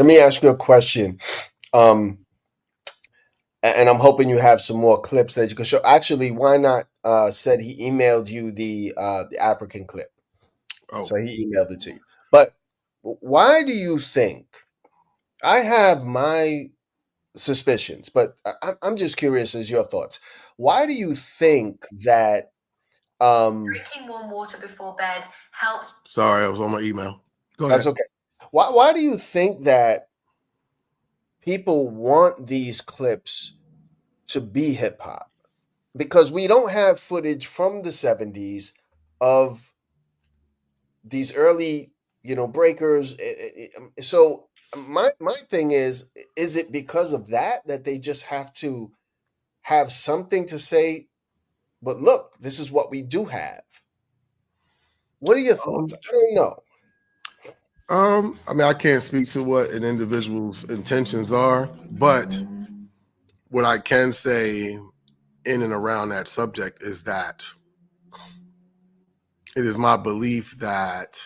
Let me ask you a question. Um, and I'm hoping you have some more clips that you can show. Actually, why not? Said he emailed you the African clip, Oh, so he emailed it to you. But why do you think? I have my suspicions, but I'm just curious as your thoughts. Why do you think that? Drinking warm water before bed helps. sorry, I was on my email. Go ahead. That's okay. Why do you think that people want these clips to be hip hop? Because we don't have footage from the 70s of these early, breakers. So my thing is it because of that they just have to have something to say, but look, this is what we do have. What are your thoughts? Um, I don't know. I mean, I can't speak to what an individual's intentions are, but what I can say in and around that subject is that it is my belief that,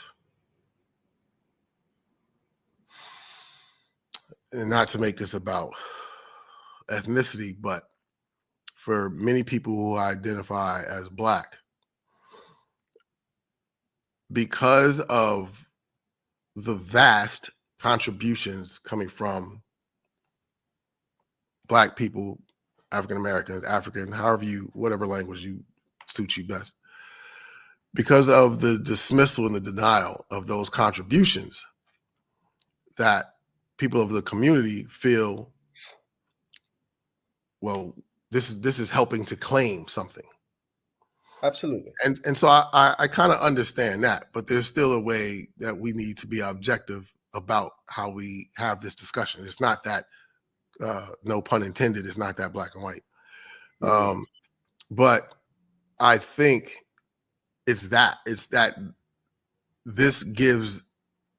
and not to make this about ethnicity, but for many people who identify as Black, because of the vast contributions coming from Black people, African Americans, African, whatever language you suits you best, because of the dismissal and the denial of those contributions, that people of the community feel, well, this is helping to claim something. Absolutely. And so I kind of understand that, but there's still a way that we need to be objective about how we have this discussion. It's not that, no pun intended, it's not that black and white. But I think it's that this gives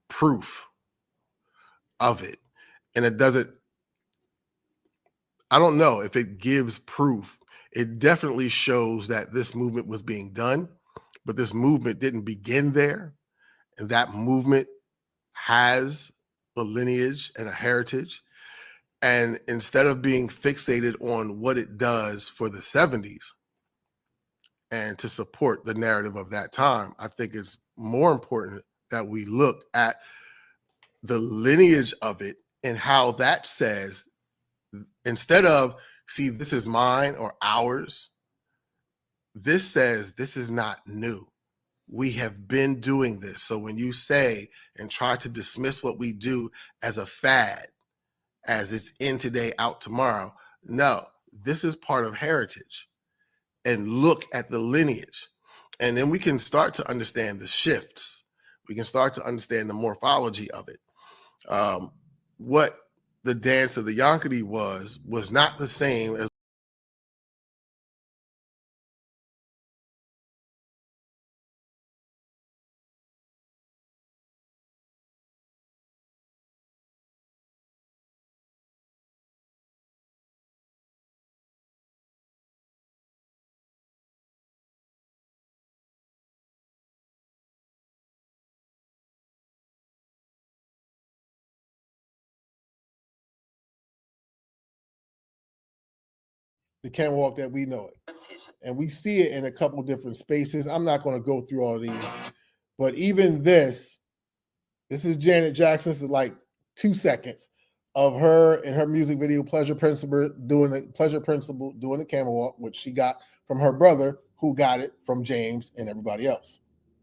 proof of it. And it doesn't, I don't know if it gives proof. It definitely shows that this movement was being done, but this movement didn't begin there. And that movement has a lineage and a heritage. And instead of being fixated on what it does for the 70s and to support the narrative of that time, I think it's more important that we look at the lineage of it and how that says, instead of, see, this is mine or ours, this says this is not new. We have been doing this. So when you say and try to dismiss what we do as a fad, as it's in today, out tomorrow, no, this is part of heritage. And look at the lineage. And then we can start to understand the shifts. We can start to understand the morphology of it. What the dance of the Yankee was not the same as the camera walk that we know it. And we see it in a couple different spaces. I'm not going to go through all these, but even this is Janet Jackson's, like 2 seconds of her in her music video, Pleasure Principle, doing the camera walk, which she got from her brother, who got it from James and everybody else,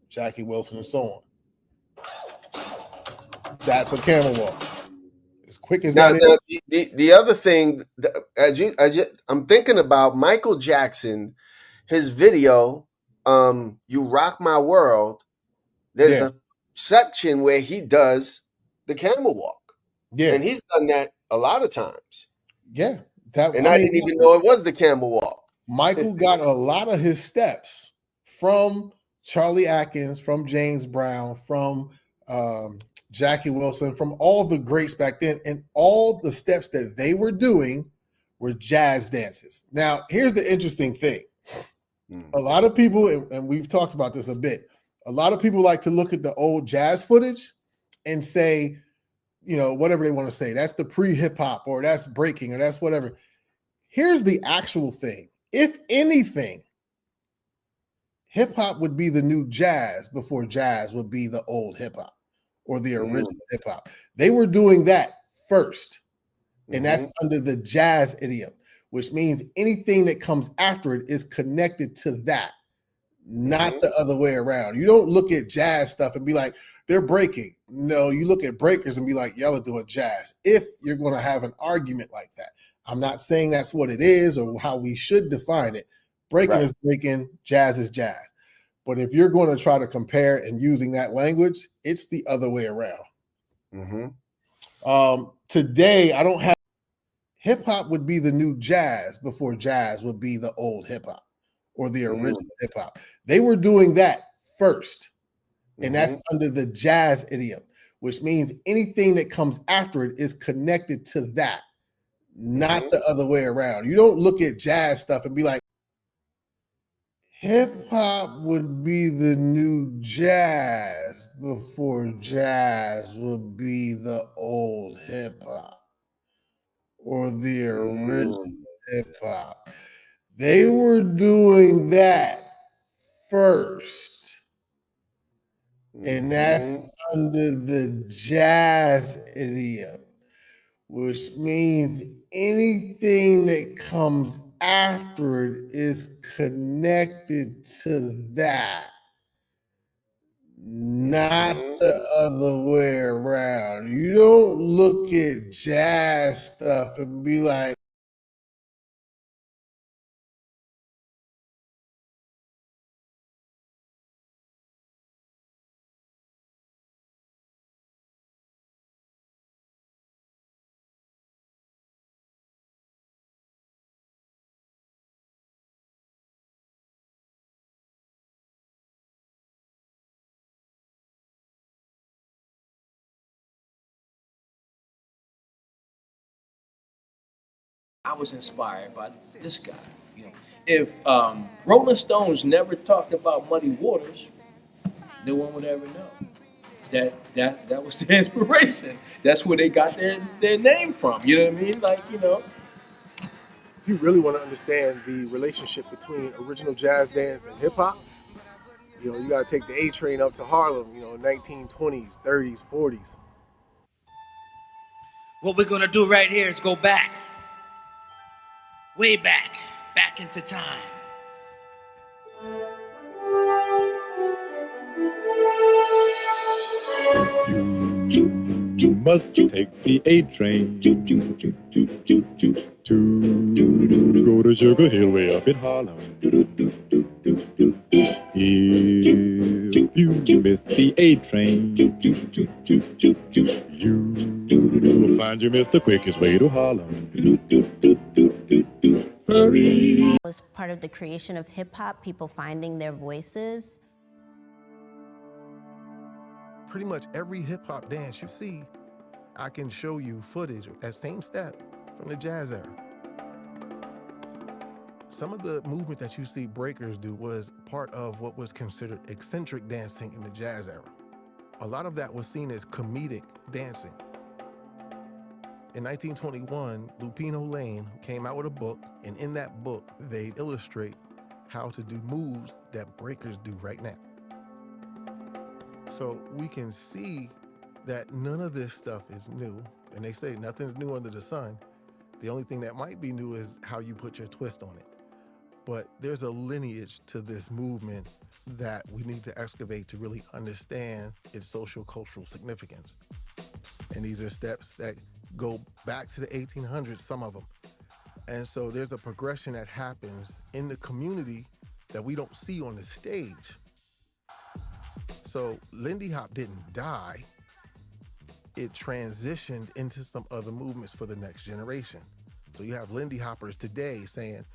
Jackie Wilson and so on. That's a camera walk. As quick as Now, that is. the other thing, I'm thinking about Michael Jackson, his video, "You Rock My World." There's a section where he does the camel walk, and he's done that a lot of times. Yeah, I didn't even know it was the camel walk. Michael got a lot of his steps from Charlie Atkins, from James Brown, from Jackie Wilson, from all the greats back then, and all the steps that they were doing were jazz dances. Now, here's the interesting thing. A lot of people, and we've talked about this a bit, a lot of people like to look at the old jazz footage and say, whatever they want to say. That's the pre-hip hop, or that's breaking, or that's whatever. Here's the actual thing. If anything, hip hop would be the new jazz before jazz would be the old hip hop or the original hip hop. They were doing that first. And that's under the jazz idiom, which means anything that comes after it is connected to that, not the other way around. You don't look at jazz stuff and be like, they're breaking. No, you look at breakers and be like, y'all are doing jazz. If you're going to have an argument like that. I'm not saying that's what it is or how we should define it. Breaking is breaking, jazz is jazz. But if you're going to try to compare and using that language, it's the other way around. Today, I don't have hip hop would be the new jazz before jazz would be the old hip hop or the original hip hop. They were doing that first. And that's under the jazz idiom, which means anything that comes after it is connected to that, not the other way around. You don't look at jazz stuff and be like, hip hop would be the new jazz before jazz would be the old hip hop or the original hip hop. They were doing that first. And that's under the jazz idiom, which means anything that comes after it is connected to that, not the other way around. You don't look at jazz stuff and be like, I was inspired by this guy. If Rolling Stones never talked about Muddy Waters, no one would ever know. That was the inspiration. That's where they got their name from. You know what I mean? if you really want to understand the relationship between original jazz dance and hip hop, you got to take the A train up to Harlem, 1920s, 30s, 40s. What we're gonna do right here is go back, way back into time. You must take the A train to go to Sugar Hill way up in Harlem. If you miss the A train, you'll find you missed the quickest way to Harlem. Hurry. Was part of the creation of hip hop, people finding their voices. Pretty much every hip hop dance you see, I can show you footage of that same step from the jazz era. Some of the movement that you see breakers do was part of what was considered eccentric dancing in the jazz era. A lot of that was seen as comedic dancing. In 1921, Lupino Lane came out with a book, and in that book, they illustrate how to do moves that breakers do right now. So we can see that none of this stuff is new, and they say nothing's new under the sun. The only thing that might be new is how you put your twist on it. But there's a lineage to this movement that we need to excavate to really understand its social cultural significance. And these are steps that go back to the 1800s, some of them. And so there's a progression that happens in the community that we don't see on the stage. So Lindy Hop didn't die. It transitioned into some other movements for the next generation. So you have Lindy Hoppers today saying,